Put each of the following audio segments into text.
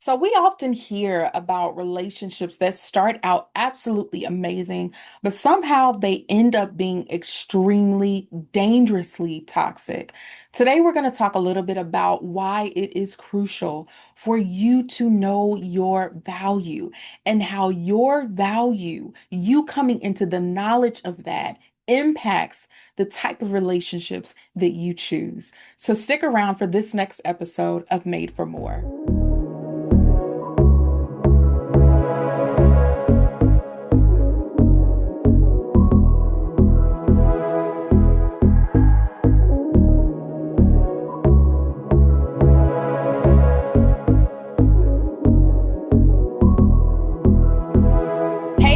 So, we often hear about relationships that start out absolutely amazing, but somehow they end up being extremely dangerously toxic. Today, we're going to talk a little bit about why it is crucial for you to know your value and how your value, you coming into the knowledge of that, impacts the type of relationships that you choose. So, stick around for this next episode of Made for More.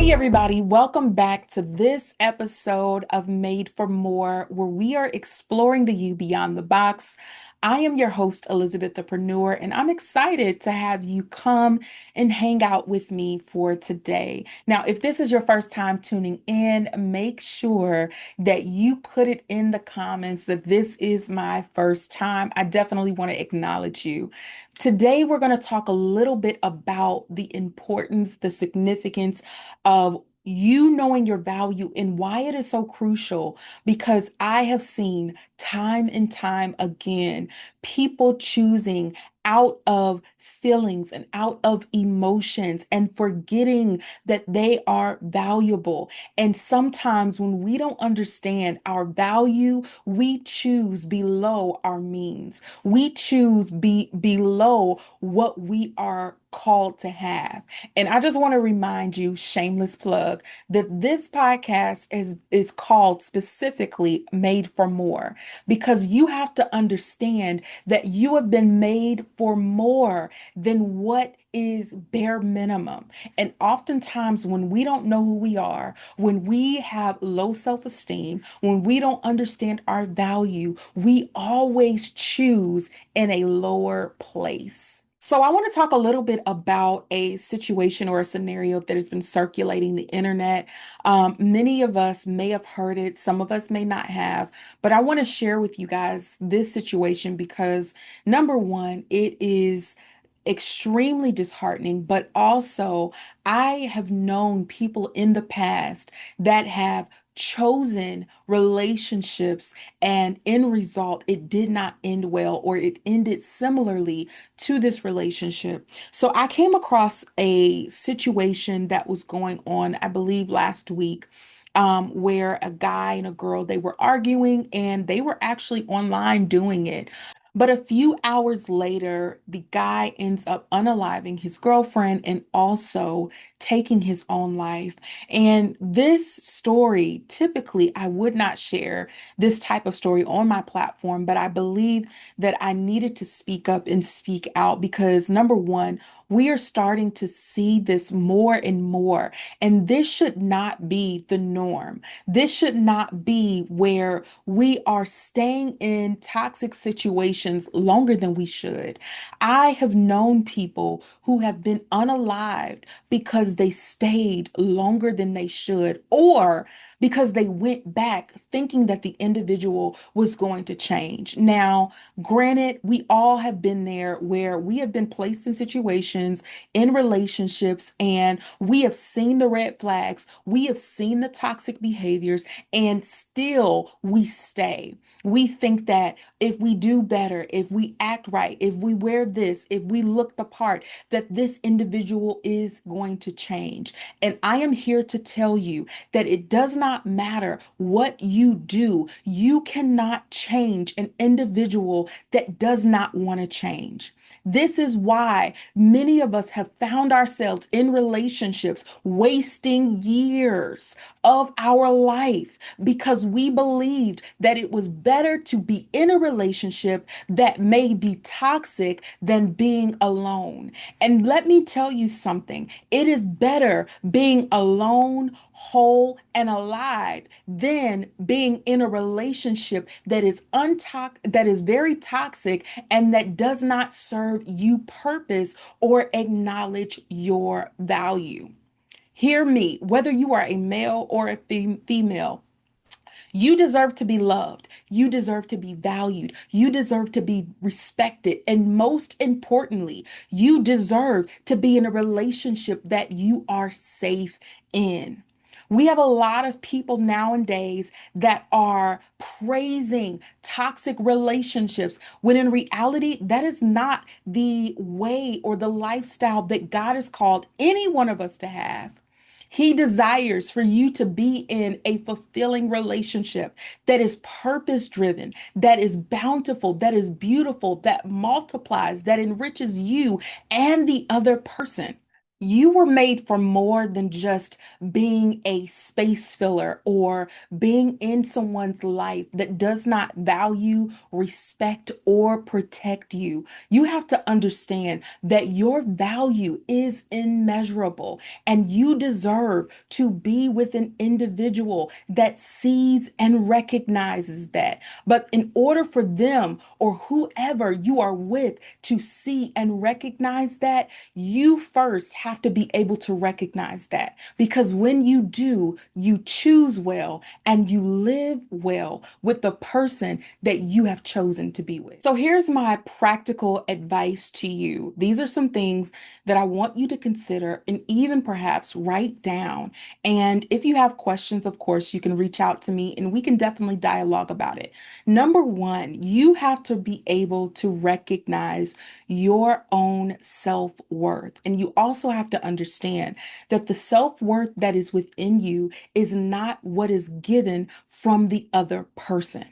Hey, everybody, welcome back to this episode of Made for More, where we are exploring the you beyond the box. I am your host, Elizabeth the Preneur, and I'm excited to have you come and hang out with me for today. Now, if this is your first time tuning in, make sure that you put it in the comments that this is my first time. I definitely want to acknowledge you. Today, we're going to talk a little bit about the importance, the significance of you knowing your value and why it is so crucial, because I have seen time and time again people choosing out of feelings and out of emotions and forgetting that they are valuable. And sometimes when we don't understand our value, we choose below our means. We choose below what we are called to have. And I just want to remind you, shameless plug, that this podcast is called specifically Made for More, because you have to understand that you have been made for more than what is bare minimum. And oftentimes, when we don't know who we are, when we have low self esteem, when we don't understand our value, we always choose in a lower place. So, I want to talk a little bit about a situation or a scenario that has been circulating the internet. Many of us may have heard it, some of us may not have, but I want to share with you guys this situation because, number one, it is extremely disheartening, but also I have known people in the past that have chosen relationships, and in result it did not end well, or it ended similarly to this relationship. So I came across a situation that was going on, I believe last week, where a guy and a girl, they were arguing and they were actually online doing it. But a few hours later, the guy ends up unaliving his girlfriend and also taking his own life. And this story, typically, I would not share this type of story on my platform, but I believe that I needed to speak up and speak out because, number one, we are starting to see this more and more. And this should not be the norm. This should not be where we are staying in toxic situations longer than we should. I have known people who have been unalived because they stayed longer than they should, or because they went back thinking that the individual was going to change. Now, granted, we all have been there where we have been placed in situations, in relationships, and we have seen the red flags, we have seen the toxic behaviors, and still we stay. We think that if we do better, if we act right, if we wear this, if we look the part, that this individual is going to change. And I am here to tell you that it does not matter what you do. You cannot change an individual that does not want to change. This is why many of us have found ourselves in relationships wasting years of our life because we believed that it was better to be in a relationship that may be toxic than being alone. And let me tell you something, it is better being alone, whole, and alive than being in a relationship that is that is very toxic and that does not serve you purpose or acknowledge your value. Hear me, whether you are a male or a female, You deserve to be loved. You deserve to be valued. You deserve to be respected. And most importantly, you deserve to be in a relationship that you are safe in. We have a lot of people nowadays that are praising toxic relationships when in reality, that is not the way or the lifestyle that God has called any one of us to have. He desires for you to be in a fulfilling relationship that is purpose driven, that is bountiful, that is beautiful, that multiplies, that enriches you and the other person. You were made for more than just being a space filler or being in someone's life that does not value, respect, or protect you. You have to understand that your value is immeasurable and you deserve to be with an individual that sees and recognizes that. But in order for them or whoever you are with to see and recognize that, you first have to be able to recognize that. Because when you do, you choose well and you live well with the person that you have chosen to be with. So here's my practical advice to you. These are some things that I want you to consider and even perhaps write down. And if you have questions, of course, you can reach out to me and we can definitely dialogue about it. Number one, you have to be able to recognize your own self-worth. And you also have to understand that the self-worth that is within you is not what is given from the other person.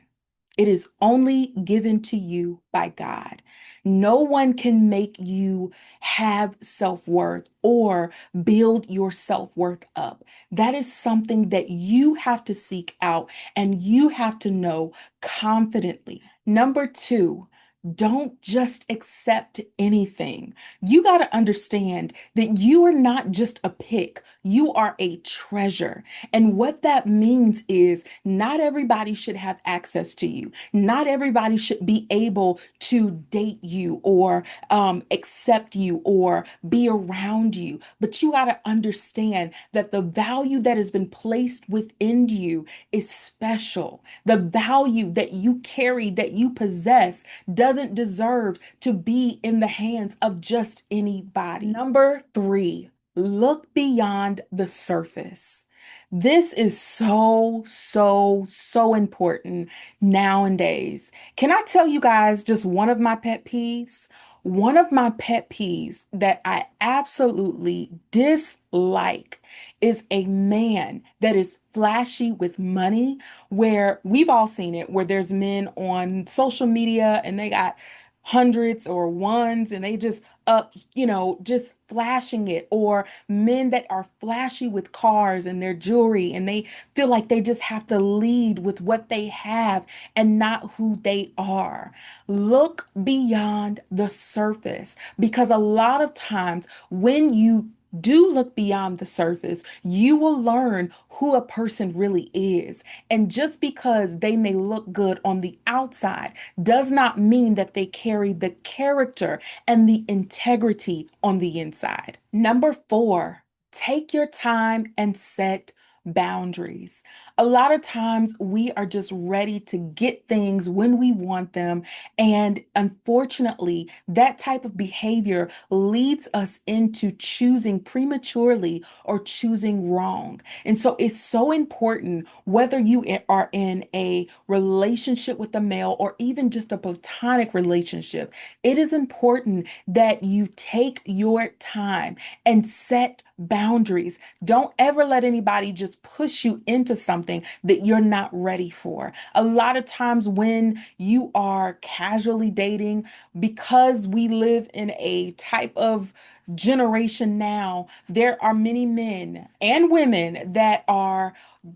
It is only given to you by God. No one can make you have self worth or build your self worth up. That is something that you have to seek out and you have to know confidently. Number two, don't just accept anything. You got to understand that you are not just a pick, you are a treasure. And what that means is not everybody should have access to you. Not everybody should be able to date you or accept you or be around you. But you got to understand that the value that has been placed within you is special. The value that you carry, that you possess, doesn't deserve to be in the hands of just anybody. Number three, look beyond the surface. This is so important nowadays. Can I tell you guys just one of my pet peeves? One of my pet peeves that I absolutely dislike is a man that is flashy with money, where we've all seen it, where there's men on social media and they got hundreds or ones and they just just flashing it, or men that are flashy with cars and their jewelry and they feel like they just have to lead with what they have and not who they are. Look beyond the surface, because a lot of times when you do look beyond the surface, you will learn who a person really is. And just because they may look good on the outside does not mean that they carry the character and the integrity on the inside. Number four, take your time and set boundaries. A lot of times we are just ready to get things when we want them. And unfortunately, that type of behavior leads us into choosing prematurely or choosing wrong. And so it's so important, whether you are in a relationship with a male or even just a platonic relationship, it is important that you take your time and set boundaries. Don't ever let anybody just push you into something that you're not ready for. A lot of times when you are casually dating, because we live in a type of generation now, there are many men and women that are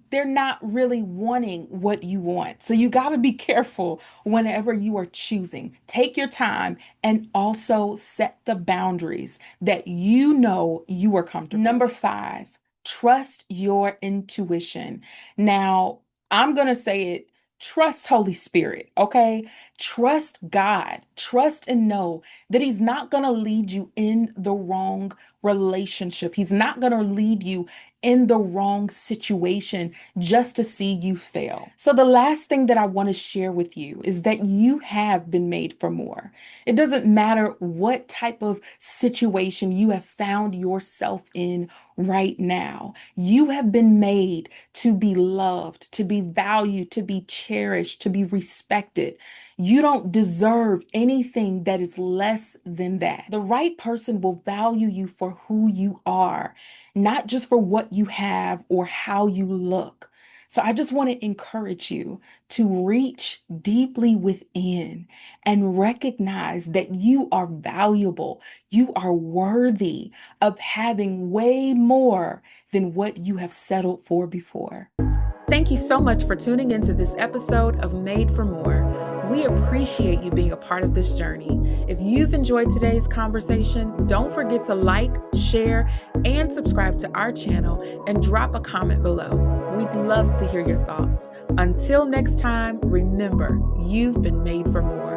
they're not really wanting what you want. So you got to be careful whenever you are choosing. Take your time and also set the boundaries that you know you are comfortable. Number five, trust your intuition. Now, I'm going to say it. Trust Holy Spirit, okay? Trust God. Trust and know that He's not going to lead you in the wrong relationship. He's not going to lead you in the wrong situation just to see you fail. So, the last thing that I want to share with you is that you have been made for more. It doesn't matter what type of situation you have found yourself in right now. You have been made to be loved, to be valued, to be cherished, to be respected. You don't deserve anything that is less than that. The right person will value you for who you are, not just for what you have or how you look. So I just want to encourage you to reach deeply within and recognize that you are valuable. You are worthy of having way more than what you have settled for before. Thank you so much for tuning into this episode of Made for More. We appreciate you being a part of this journey. If you've enjoyed today's conversation, don't forget to like, share, and subscribe to our channel and drop a comment below. We'd love to hear your thoughts. Until next time, remember, you've been made for more.